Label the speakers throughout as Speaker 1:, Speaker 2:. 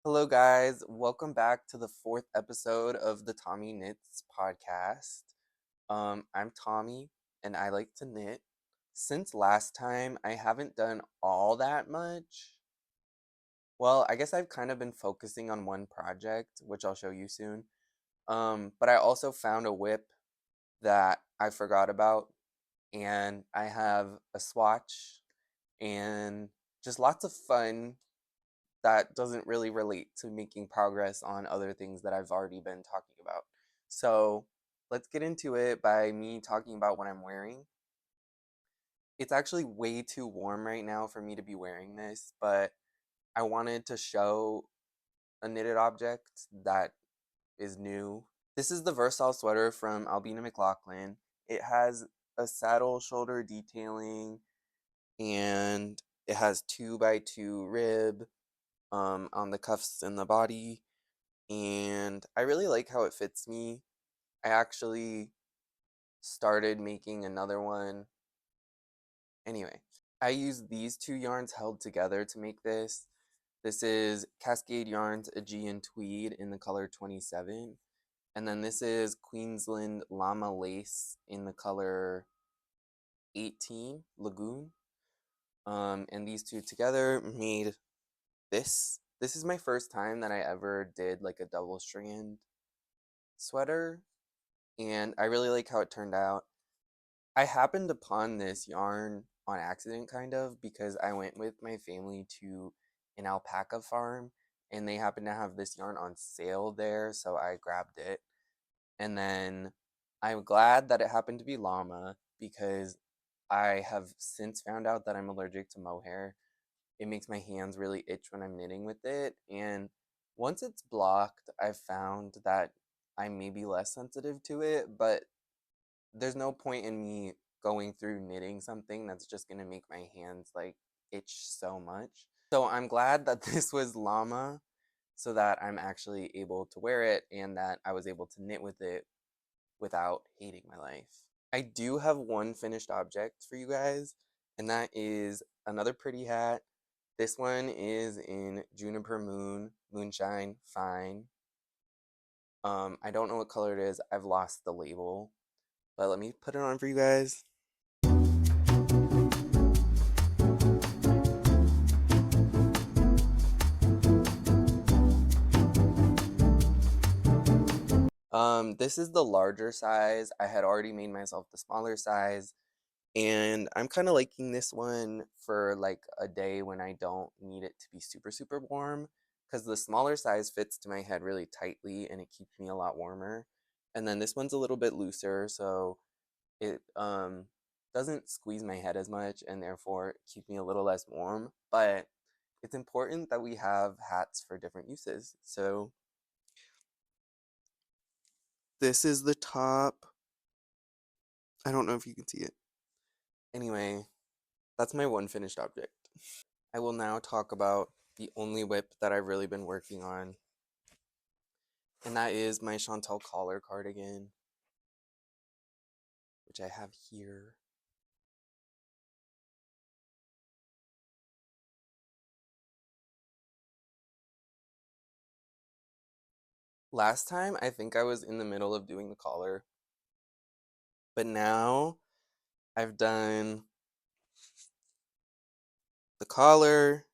Speaker 1: Hello, guys. Welcome back to the fourth episode of the Tommy Knits podcast. I'm Tommy, and I like to knit. Since last time, I haven't done all that much. Well, I guess I've kind of been focusing on one project, which I'll show you soon. But I also found a whip that I forgot about, and I have a swatch and just lots of fun that doesn't really relate to making progress on other things that I've already been talking about. So let's get into it by me talking about what I'm wearing. It's actually way too warm right now for me to be wearing this, but I wanted to show a knitted object that is new. This is the Versal sweater from Ailbíona McLochlainn. It has a saddle shoulder detailing and it has 2x2 rib on the cuffs and the body, and I really like how it fits me. I actually started making another one. Anyway, I used these two yarns held together to make this. This is Cascade Yarns Aegean Tweed in the color 27. And then this is Queensland Llama Lace in the color 18, Lagoon. And these two together made this. This is my first time that I ever did like a double strand sweater, and I really like how it turned out. I happened upon this yarn on accident, kind of, because I went with my family to an alpaca farm and they happened to have this yarn on sale there, so I grabbed it. And then I'm glad that it happened to be llama because I have since found out that I'm allergic to mohair. It makes my hands really itch when I'm knitting with it, and once it's blocked, I've found that I may be less sensitive to it, but there's no point in me going through knitting something that's just gonna make my hands like itch so much. So I'm glad that this was llama so that I'm actually able to wear it and that I was able to knit with it without hating my life. I do have one finished object for you guys, and that is another pretty hat. This one is in Juniper Moonshine Fine. I don't know what color it is. I've lost the label, but let me put it on for you guys. This is the larger size. I had already made myself the smaller size, and I'm kind of liking this one for like a day when I don't need it to be super, super warm, because the smaller size fits to my head really tightly and it keeps me a lot warmer. And then this one's a little bit looser, so it doesn't squeeze my head as much and therefore keep me a little less warm. But it's important that we have hats for different uses. So this is the top. I don't know if you can see it. Anyway, that's my one finished object. I will now talk about the only whip that I've really been working on, and that is my Chantal collar cardigan, which I have here. Last time, I think I was in the middle of doing the collar, but now I've done the collar,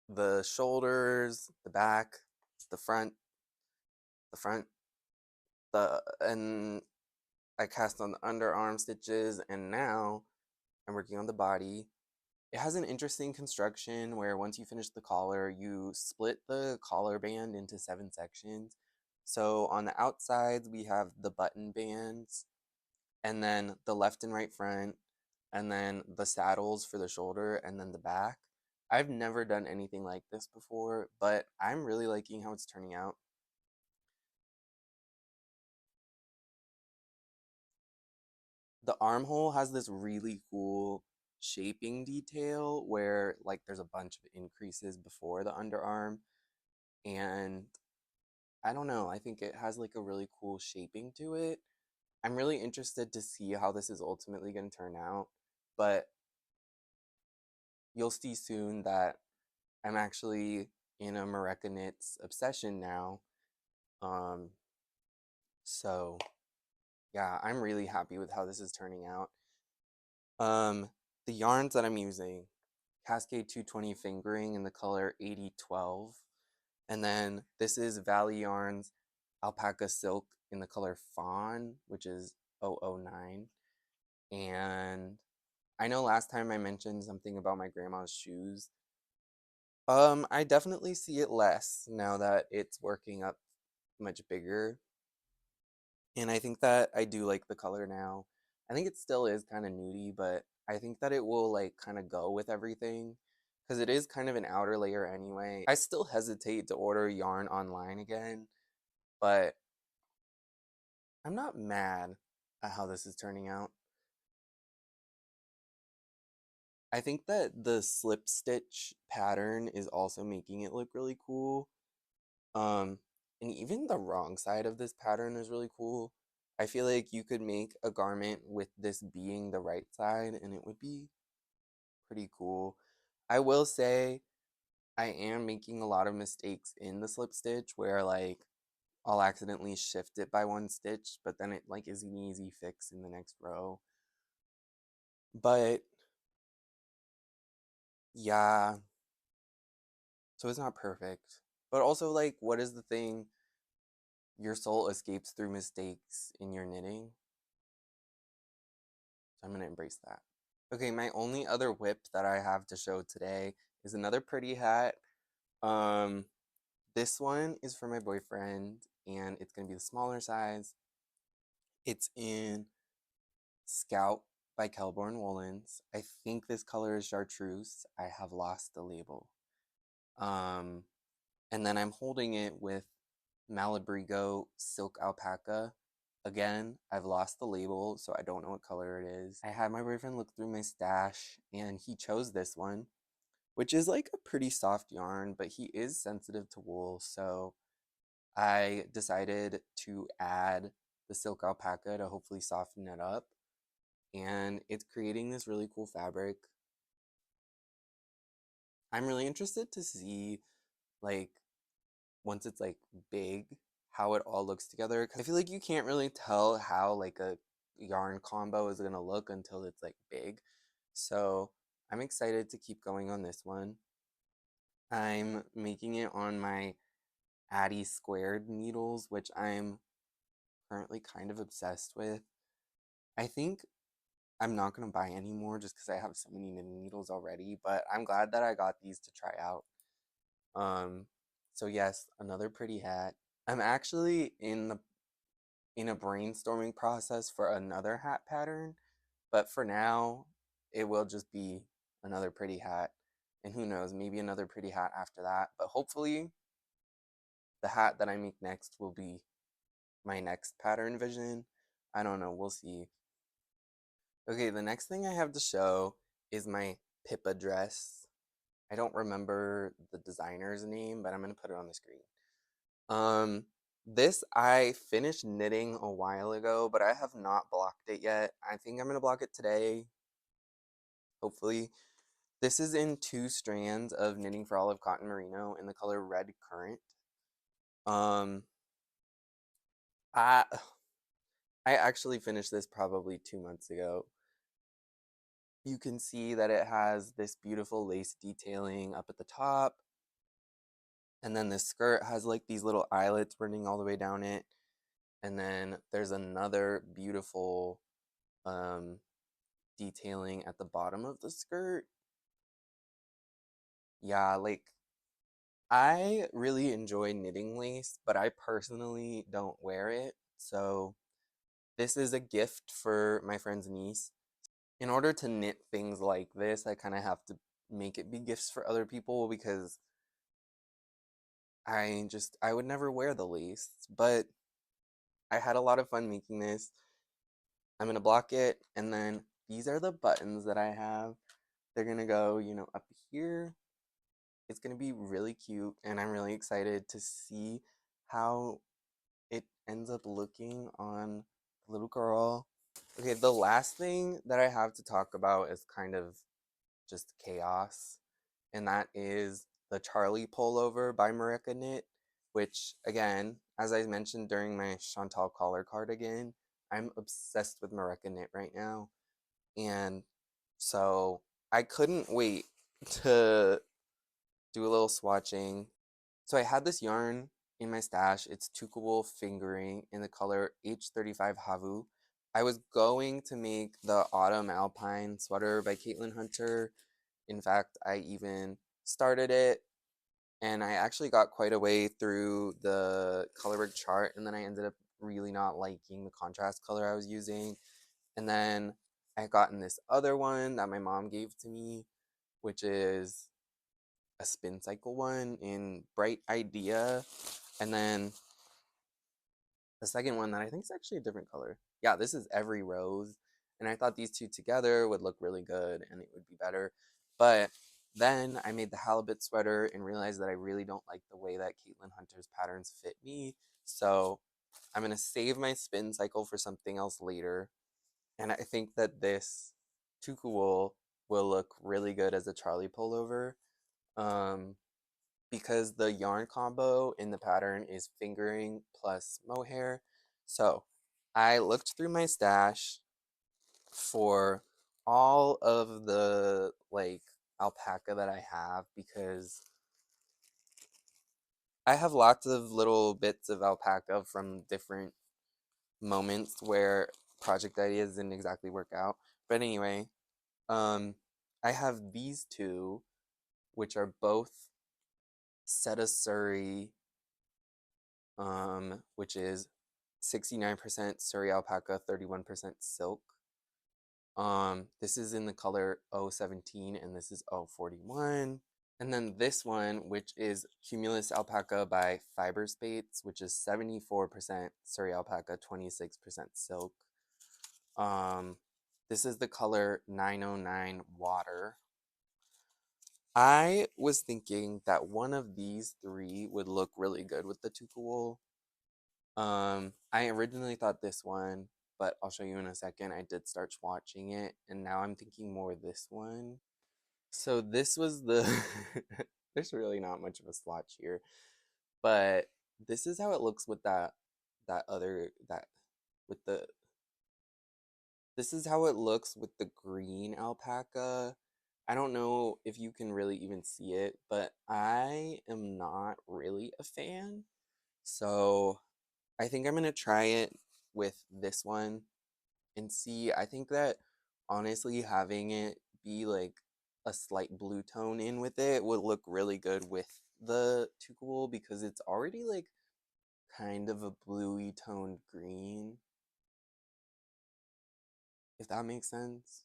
Speaker 1: the shoulders, the back, the front, the front, and I cast on the underarm stitches, and now I'm working on the body. It has an interesting construction where once you finish the collar, you split the collar band into 7 sections. So on the outsides, we have the button bands, and then the left and right front, and then the saddles for the shoulder, and then the back. I've never done anything like this before, but I'm really liking how it's turning out. The armhole has this really cool shaping detail where like there's a bunch of increases before the underarm, and I don't know, I think it has like a really cool shaping to it. I'm really interested to see how this is ultimately going to turn out, but you'll see soon that I'm actually in a Moreca Knits obsession now. Um, so yeah, I'm really happy with how this is turning out. The yarns that I'm using, Cascade 220 Fingering in the color 8012. And then this is Valley Yarns Alpaca Silk in the color Fawn, which is 009. And I know last time I mentioned something about my grandma's shoes. I definitely see it less now that it's working up much bigger. And I think that I do like the color now. I think it still is kind of nudie, but I think that it will like kind of go with everything because it is kind of an outer layer anyway. I still hesitate to order yarn online again, but I'm not mad at how this is turning out. I think that the slip stitch pattern is also making it look really cool. Um, and even the wrong side of this pattern is really cool. I feel like you could make a garment with this being the right side and it would be pretty cool. I will say I am making a lot of mistakes in the slip stitch where like I'll accidentally shift it by one stitch, but then it like is an easy fix in the next row. But yeah, so it's not perfect. But also like what is the thing? Your soul escapes through mistakes in your knitting. So I'm gonna embrace that. Okay, my only other whip that I have to show today is another pretty hat. Um, this one is for my boyfriend, and it's gonna be the smaller size. It's in Scout by Kelbourne Woolens. I think this color is chartreuse. I have lost the label. Um, and then I'm holding it with Malabrigo Silkpaca. Again, I've lost the label, so I don't know what color it is. I had my boyfriend look through my stash, and he chose this one, which is like a pretty soft yarn, but he is sensitive to wool, so I decided to add the silk alpaca to hopefully soften it up, and it's creating this really cool fabric. I'm really interested to see, like, once it's like big, how it all looks together. 'Cause I feel like you can't really tell how like a yarn combo is gonna look until it's like big. So I'm excited to keep going on this one. I'm making it on my Addy squared needles, which I'm currently kind of obsessed with. I think I'm not gonna buy any more just because I have so many knitting needles already, but I'm glad that I got these to try out. Um, so yes, another pretty hat. I'm actually in a brainstorming process for another hat pattern, but for now, it will just be another pretty hat. And who knows, maybe another pretty hat after that. But hopefully, the hat that I make next will be my next pattern vision. I don't know, we'll see. Okay, the next thing I have to show is my Pippa dress. I don't remember the designer's name, but I'm going to put it on the screen. This I finished knitting a while ago, but I have not blocked it yet. I think I'm gonna block it today, hopefully. This is in 2 strands of Knitting for Olive Cotton Merino in the color Red Currant. Um, I I actually finished this probably 2 months ago. You can see that it has this beautiful lace detailing up at the top, and then this skirt has like these little eyelets running all the way down it. And then there's another beautiful um, detailing at the bottom of the skirt. Yeah, like I really enjoy knitting lace, but I personally don't wear it. So this is a gift for my friend's niece. In order to knit things like this, I kind of have to make it be gifts for other people because I would never wear the lace, but I had a lot of fun making this. I'm gonna block it, and then these are the buttons that I have. They're gonna go, up here. It's gonna be really cute, and I'm really excited to see how it ends up looking on the little girl. Okay, the last thing that I have to talk about is kind of just chaos, and that is the Charlie Pullover by Moreca Knit, which again, as I mentioned during my Chantal collar cardigan, I'm obsessed with Moreca Knit right now. And so I couldn't wait to do a little swatching. So I had this yarn in my stash. It's Tukuwool Fingering in the color H35 Havu. I was going to make the Autumn Alpine sweater by Caitlin Hunter. In fact, I even started it, and I actually got quite a way through the colorwork chart, and then I ended up really not liking the contrast color I was using. And then I gotten this other one that my mom gave to me, which is a spin cycle one in Bright Idea. And then the second one that I think is actually a different color. Yeah, this is Every Rose. And I thought these two together would look really good and it would be better. But then I made the halibut sweater and realized that I really don't like the way that Caitlin Hunter's patterns fit me. So I'm going to save my spin cycle for something else later. And I think that this Tukuwool will look really good as a Charlie pullover. Because the yarn combo in the pattern is fingering plus mohair. So I looked through my stash for all of the like alpaca that I have, because I have lots of little bits of alpaca from different moments where project ideas didn't exactly work out. But anyway, I have these two, which are both Seta Surrey, which is 69% Surrey alpaca, 31% silk. This is in the color 017 and this is 041. And then this one, which is Cumulus Alpaca by Fiber Spates, which is 74% Surrey alpaca, 26% silk. This is the color 909 Water. I was thinking that one of these three would look really good with the Tukuwool. I originally thought this one, but I'll show you in a second. I did start watching it, and now I'm thinking more this one. So this was the there's really not much of a swatch here, but this is how it looks with that other that with the this is how it looks with the green alpaca. I don't know if you can really even see it, but I am not really a fan. So I think I'm gonna try it with this one and see. I think that honestly having it be like a slight blue tone in with it would look really good with the Tukuwool, because it's already like kind of a bluey toned green, if that makes sense.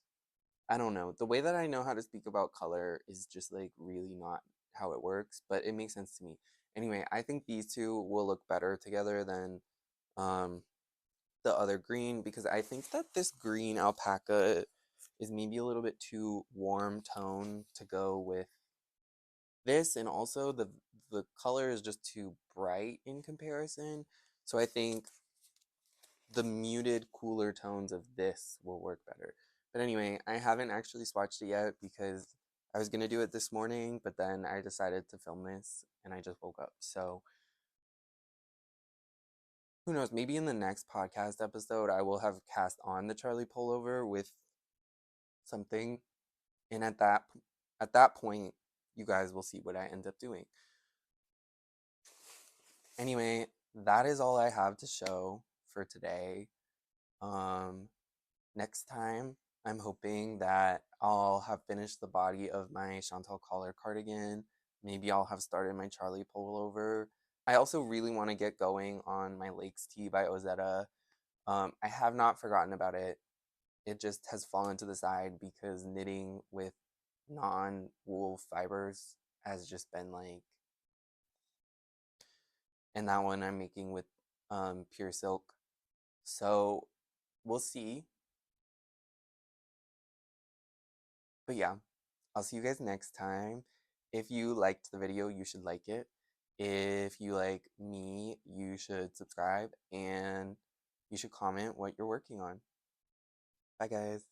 Speaker 1: I don't know. The way that I know how to speak about color is just like really not how it works, but it makes sense to me. Anyway, I think these two will look better together than um the other green, because I think that this green alpaca is maybe a little bit too warm tone to go with this, and also the color is just too bright in comparison. So I think the muted cooler tones of this will work better. But anyway, I haven't actually swatched it yet because I was gonna do it this morning, but then I decided to film this and I just woke up. So who knows, maybe in the next podcast episode I will have cast on the Charlie pullover with something, and at that point you guys will see what I end up doing. Anyway, that is all I have to show for today. Next time I'm hoping that I'll have finished the body of my Chantal collar cardigan. Maybe I'll have started my Charlie pullover. I also really want to get going on my Lakes Tee by Ozetta. I have not forgotten about it. It just has fallen to the side because knitting with non-wool fibers has just been like, and that one I'm making with pure silk. So we'll see. But yeah, I'll see you guys next time. If you liked the video, you should like it. If you like me, you should subscribe and you should comment what you're working on. Bye, guys.